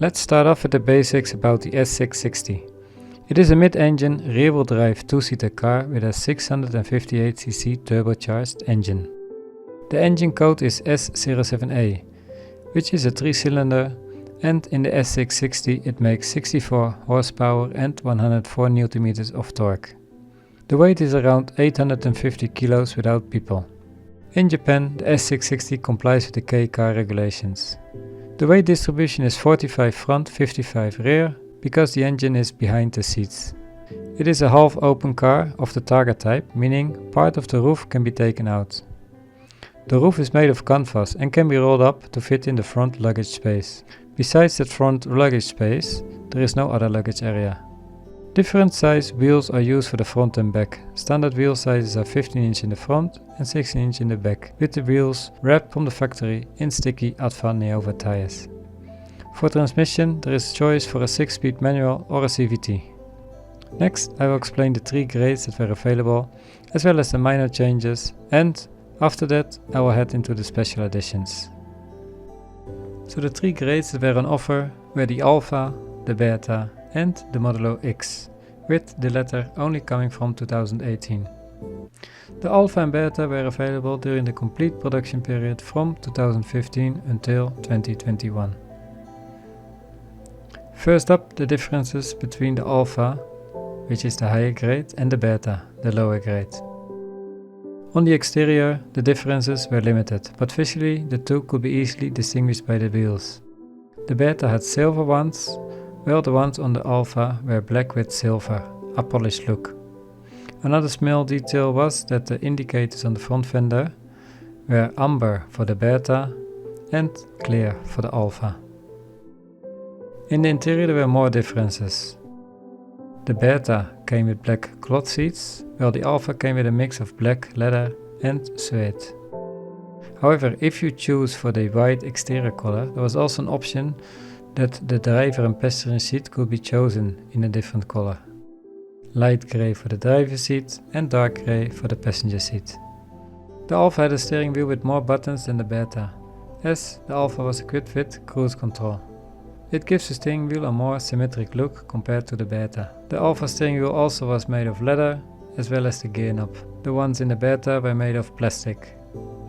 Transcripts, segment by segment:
Let's start off with the basics about the S660. It is a mid-engine, rear-wheel drive two-seater car with a 658cc turbocharged engine. The engine code is S07A, which is a 3-cylinder, and in the S660 it makes 64 horsepower and 104 Nm of torque. The weight is around 850 kilos without people. In Japan, the S660 complies with the K-car regulations. The weight distribution is 45 front, 55 rear, because the engine is behind the seats. It is a half-open car of the Targa type, meaning part of the roof can be taken out. The roof is made of canvas and can be rolled up to fit in the front luggage space. Besides that front luggage space, there is no other luggage area. Different size wheels are used for the front and back. Standard wheel sizes are 15 inch in the front and 16 inch in the back, with the wheels wrapped from the factory in sticky Adva Neova tires. For transmission, there is choice for a 6-speed manual or a CVT. Next, I will explain the 3 grades that were available, as well as the minor changes, and after that I will head into the special editions. So the 3 grades that were on offer were the Alpha, the Beta and the Modulo X, with the latter only coming from 2018. The Alpha and Beta were available during the complete production period from 2015 until 2021. First up, the differences between the Alpha, which is the higher grade, and the Beta, the lower grade. On the exterior, the differences were limited, but visually the two could be easily distinguished by the wheels. The Beta had silver ones, while the ones on the Alpha were black with silver, a polished look. Another small detail was that the indicators on the front fender were amber for the Beta and clear for the Alpha. In the interior there were more differences. The Beta came with black cloth seats, while the Alpha came with a mix of black leather and suede. However, if you choose for the white exterior color, there was also an option that the driver and passenger seat could be chosen in a different color. Light grey for the driver seat and dark grey for the passenger seat. The Alpha had a steering wheel with more buttons than the Beta, as the Alpha was equipped with cruise control. It gives the steering wheel a more symmetric look compared to the Beta. The Alpha steering wheel also was made of leather, as well as the gear knob. The ones in the Beta were made of plastic.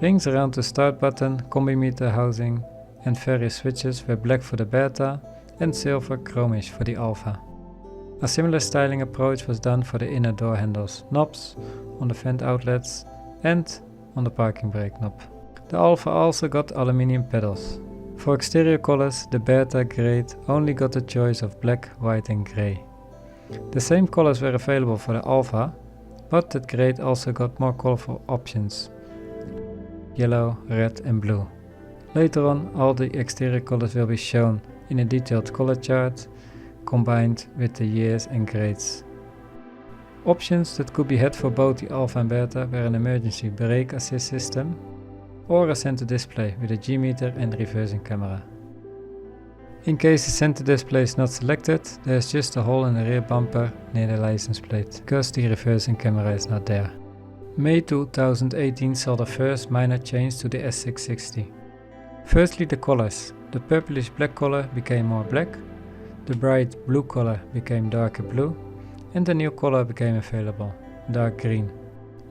Rings around the start button, combi meter housing and various switches were black for the Beta and silver chromish for the Alpha. A similar styling approach was done for the inner door handles, knobs, on the vent outlets and on the parking brake knob. The Alpha also got aluminium pedals. For exterior colors, the Beta grade only got the choice of black, white and grey. The same colors were available for the Alpha, but that grade also got more colorful options: yellow, red and blue. Later on, all the exterior colors will be shown in a detailed color chart, combined with the years and grades. Options that could be had for both the Alpha and Beta were an emergency brake assist system, or a center display with a G-meter and reversing camera. In case the center display is not selected, there is just a hole in the rear bumper near the license plate, because the reversing camera is not there. May 2018 saw the first minor change to the S660. Firstly, the colors. The purplish black color became more black, the bright blue color became darker blue, and a new color became available, dark green.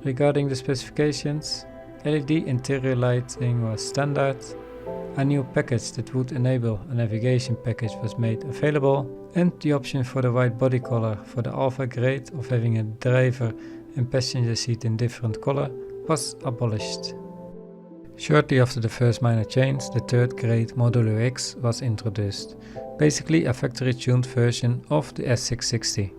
Regarding the specifications, LED interior lighting was standard, a new package that would enable a navigation package was made available, and the option for the white body color for the Alpha grade of having a driver and passenger seat in different color was abolished. Shortly after the first minor change, the third grade Modulo X was introduced, basically a factory tuned version of the S660.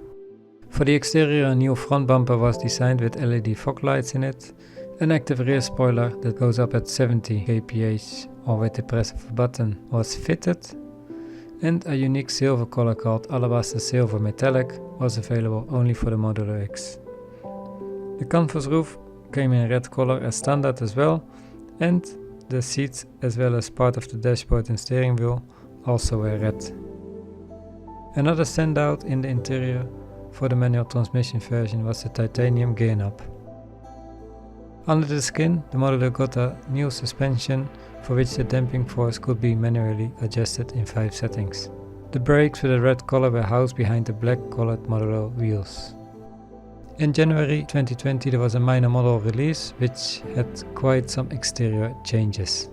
For the exterior, a new front bumper was designed with LED fog lights in it, an active rear spoiler that goes up at 70 kph or with the press of a button was fitted, and a unique silver color called Alabaster Silver Metallic was available only for the Modulo X. The canvas roof came in red color as standard as well, and the seats as well as part of the dashboard and steering wheel also were red. Another standout in the interior for the manual transmission version was the titanium gear knob. Under the skin, the Modulo got a new suspension for which the damping force could be manually adjusted in 5 settings. The brakes with a red color were housed behind the black colored Modulo wheels. In January 2020 there was a minor model release which had quite some exterior changes.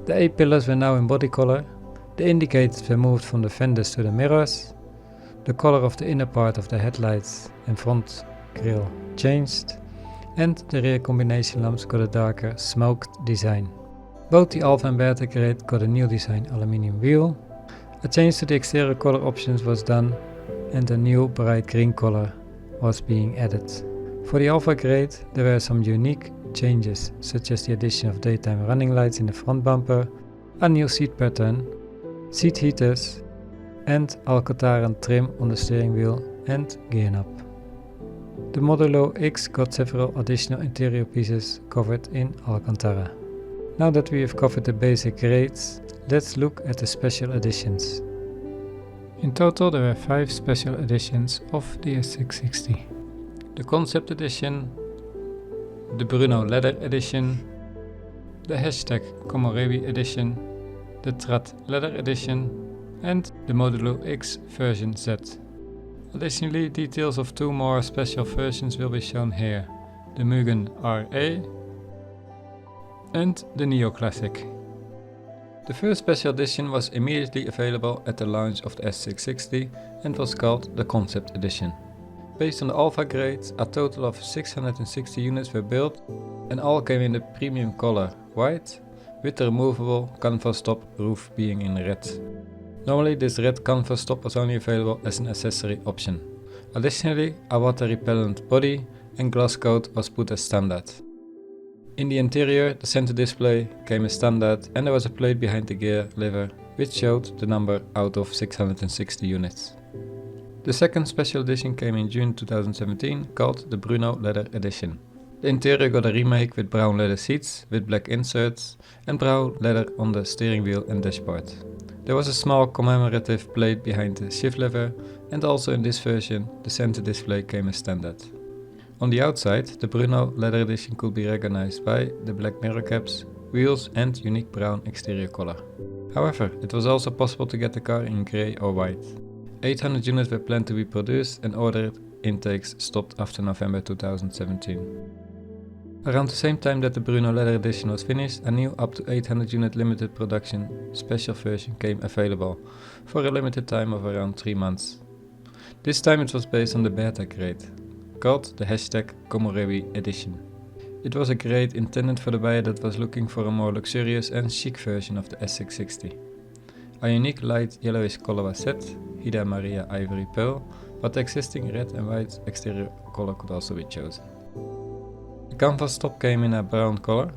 The A-pillars were now in body color, the indicators were moved from the fenders to the mirrors, the color of the inner part of the headlights and front grille changed, and the rear combination lamps got a darker smoked design. Both the Alpha and Beta grade got a new design aluminium wheel. A change to the exterior color options was done and a new bright green color was being added. For the Alpha grade there were some unique changes, such as the addition of daytime running lights in the front bumper, a new seat pattern, seat heaters and Alcantara trim on the steering wheel and gear knob. The Modulo X got several additional interior pieces covered in Alcantara. Now that we have covered the basic grades, let's look at the special editions. In total there were 5 special editions of the S660. The Concept Edition, the Bruno Leather Edition, the hashtag Komorebi Edition, the Trad Leather Edition and the Modulo X version Z. Additionally, details of 2 more special versions will be shown here, the Mugen RA and the Neo Classic. The first special edition was immediately available at the launch of the S660 and was called the Concept Edition. Based on the Alpha grades, a total of 660 units were built and all came in the premium color white, with the removable canvas top roof being in red. Normally this red canvas top was only available as an accessory option. Additionally, a water repellent body and glass coat was put as standard. In the interior, the center display came as standard and there was a plate behind the gear lever which showed the number out of 660 units. The second special edition came in June 2017, called the Bruno Leather Edition. The interior got a remake with brown leather seats with black inserts and brown leather on the steering wheel and dashboard. There was a small commemorative plate behind the shift lever and also in this version the center display came as standard. On the outside, the Bruno Leather Edition could be recognized by the black mirror caps, wheels and unique brown exterior color. However, it was also possible to get the car in grey or white. 800 units were planned to be produced and order intakes stopped after November 2017. Around the same time that the Bruno Leather Edition was finished, a new up to 800 unit limited production special version came available for a limited time of around 3 months. This time it was based on the Beta grade, called the hashtag Komorebi Edition. It was a grade intended for the buyer that was looking for a more luxurious and chic version of the S660. A unique light yellowish color was set, Hida Maria Ivory Pearl, but the existing red and white exterior color could also be chosen. The canvas top came in a brown color.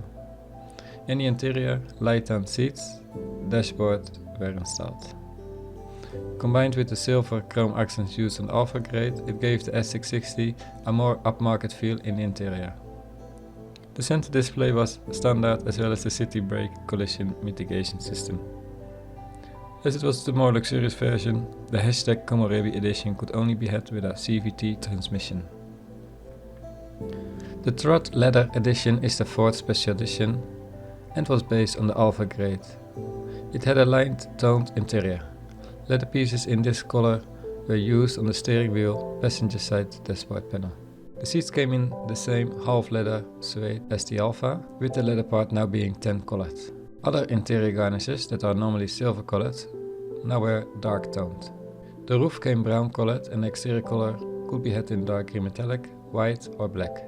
In the interior, light tan seats, dashboard were installed. Combined with the silver chrome accents used on the Alpha grade, it gave the S660 a more upmarket feel in the interior. The center display was standard as well as the city brake collision mitigation system. As it was the more luxurious version, the hashtag Komorebi Edition could only be had with a CVT transmission. The Trad Leather Edition is the 4th special edition and was based on the Alpha grade. It had a light toned interior. Leather pieces in this color were used on the steering wheel, passenger side dashboard panel. The seats came in the same half leather suede as the Alpha, with the leather part now being tan colored. Other interior garnishes that are normally silver colored now were dark toned. The roof came brown colored and the exterior color could be had in dark green metallic, white or black.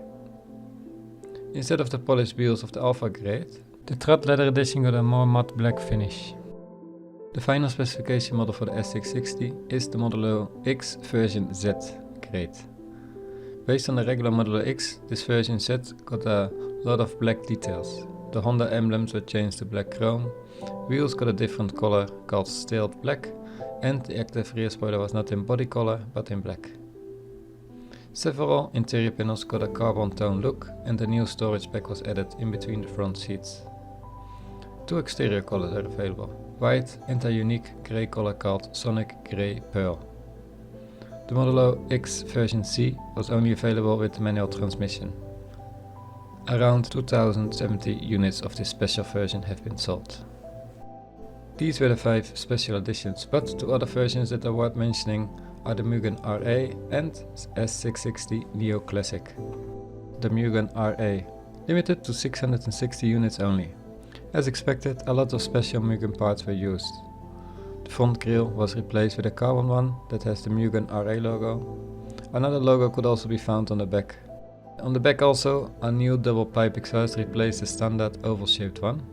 Instead of the polished wheels of the Alpha grade, the Trad Leather Edition got a more matte black finish. The final specification model for the S660 is the Modulo X version Z grade. Based on the regular Modulo X, this version Z got a lot of black details. The Honda emblems were changed to black chrome, wheels got a different color called staled black, and the active rear spoiler was not in body color but in black. Several interior panels got a carbon tone look and a new storage pack was added in between the front seats. 2 exterior colors are available, white and a unique grey color called Sonic Grey Pearl. The Modulo X version C was only available with the manual transmission. Around 2070 units of this special version have been sold. These were the 5 special editions, but 2 other versions that are worth mentioning are the Mugen RA and S660 Neo Classic. The Mugen RA, limited to 660 units only. As expected, a lot of special Mugen parts were used. The front grille was replaced with a carbon one that has the Mugen RA logo. Another logo could also be found on the back. On the back also, a new double pipe exhaust replaced the standard oval shaped one.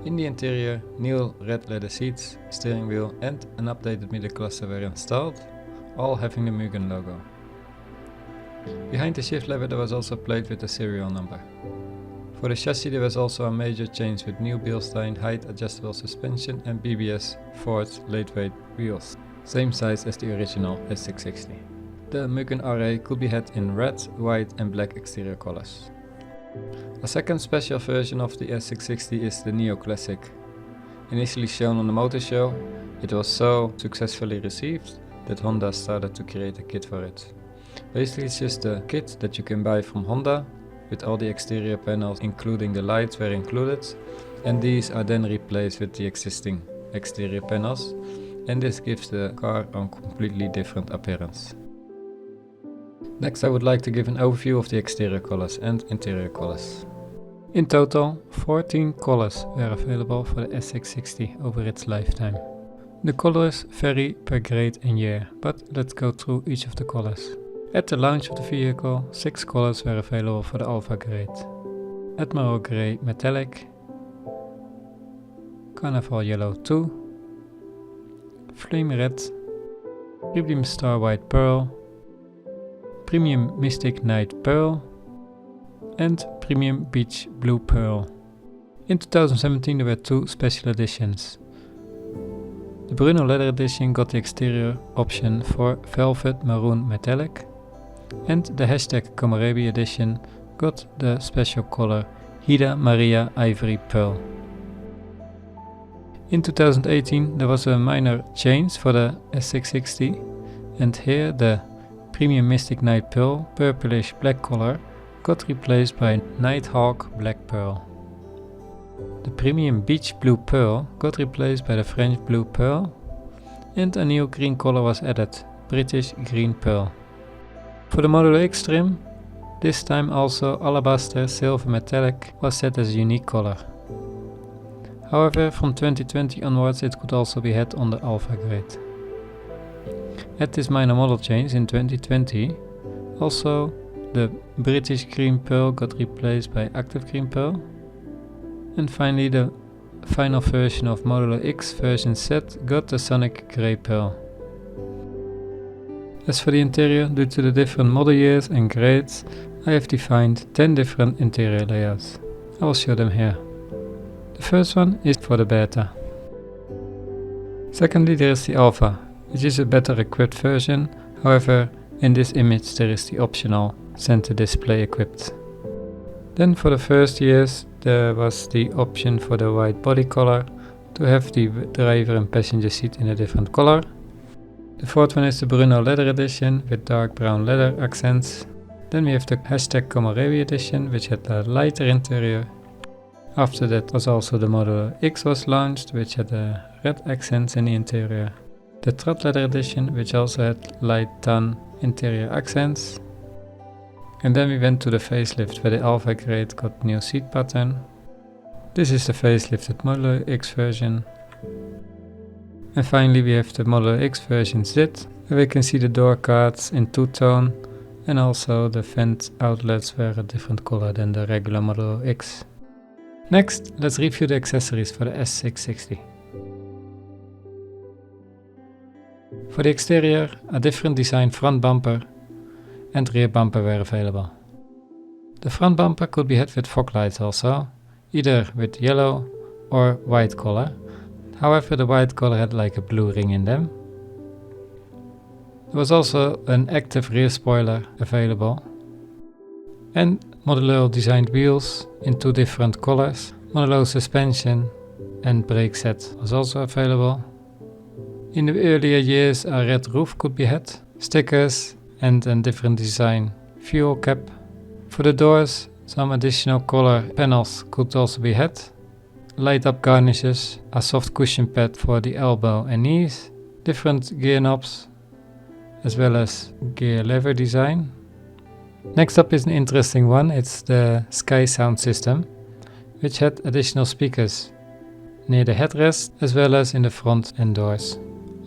In the interior, new red leather seats, steering wheel and an updated middle cluster were installed, all having the Mugen logo. Behind the shift lever there was also a plate with the serial number. For the chassis there was also a major change with new Bilstein height adjustable suspension and BBS Ford lightweight wheels, same size as the original S660. The Mugen RA could be had in red, white and black exterior colors. A second special version of the S660 is the Neo Classic. Initially shown on the motor show, it was so successfully received that Honda started to create a kit for it. Basically it's just a kit that you can buy from Honda, with all the exterior panels including the lights were included, and these are then replaced with the existing exterior panels, and this gives the car a completely different appearance. Next I would like to give an overview of the exterior colors and interior colors. In total 14 colors were available for the S660 over its lifetime. The colors vary per grade and year, but let's go through each of the colors. At the launch of the vehicle 6 colors were available for the Alpha grade. Admiral Grey Metallic, Carnival Yellow 2, Flame Red, Premium Star White Pearl, Premium Mystic Night Pearl and Premium Beach Blue Pearl. In 2017 there were 2 special editions. The Bruno Leather Edition got the exterior option for Velvet Maroon Metallic, and the Komorebi Edition got the special color Hida Maria Ivory Pearl. In 2018 there was a minor change for the S660, and here the Premium Mystic Night Pearl purplish black color got replaced by Nighthawk Black Pearl. The Premium Beach Blue Pearl got replaced by the French Blue Pearl, and a new green color was added, British Green Pearl. For the Modulo X trim, this time also Alabaster Silver Metallic was set as a unique color. However, from 2020 onwards it could also be had on the Alpha grade. At this minor model change in 2020, also the British Green Pearl got replaced by Active Green Pearl, and finally the final version of Modulo X version Z got the Sonic Grey Pearl. As for the interior, due to the different model years and grades, I have defined 10 different interior layouts. I will show them here. The first one is for the Beta. Secondly, there is the Alpha, which is a better equipped version. However, in this image there is the optional center display equipped. Then for the first years there was the option for the white body color to have the driver and passenger seat in a different color. The fourth one is the Bruno Leather Edition with dark brown leather accents. Then we have the Komorebi Edition, which had a lighter interior. After that was also the Modulo X was launched, which had red accents in the interior. The Trot Leather Edition, which also had light tan interior accents. And then we went to the facelift, where the Alpha grade got new seat pattern. This is the facelifted Modulo X version. And finally we have the Modulo X version Z, where we can see the door cards in two-tone, and also the vent outlets were a different color than the regular Modulo X. Next, let's review the accessories for the S660. For the exterior, a different design front bumper and rear bumper were available. The front bumper could be had with fog lights also, either with yellow or white color. However, the white color had like a blue ring in them. There was also an active rear spoiler available, and Modulo designed wheels in 2 different colors. Modulo suspension and brake set was also available. In the earlier years a red roof could be had, stickers and a different design fuel cap. For the doors some additional color panels could also be had, light up garnishes, a soft cushion pad for the elbow and knees, different gear knobs, as well as gear lever design. Next up is an interesting one, it's the Sky sound system, which had additional speakers near the headrest as well as in the front and doors.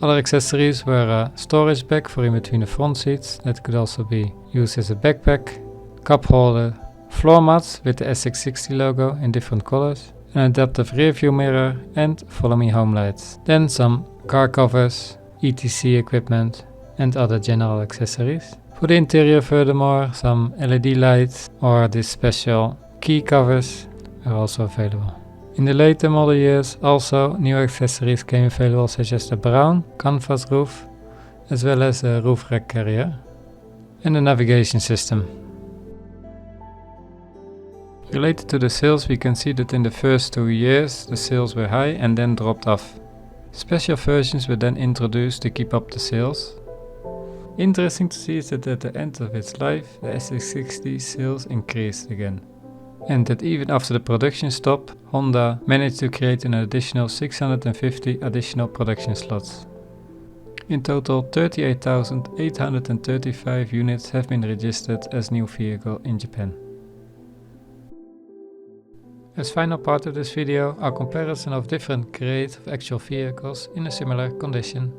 Other accessories were a storage bag for in between the front seats that could also be used as a backpack, cup holder, floor mats with the S660 logo in different colors, an adaptive rear view mirror and follow me home lights. Then some car covers, ETC equipment and other general accessories. For the interior furthermore, some LED lights or these special key covers are also available. In the later model years also new accessories came available, such as the brown canvas roof as well as a roof rack carrier and a navigation system. Related to the sales, we can see that in the first 2 years the sales were high and then dropped off. Special versions were then introduced to keep up the sales. Interesting to see is that at the end of its life the S660 sales increased again. And that even after the production stop, Honda managed to create an additional 650 additional production slots. In total 38,835 units have been registered as new vehicle in Japan. As final part of this video, our comparison of different grades of actual vehicles in a similar condition.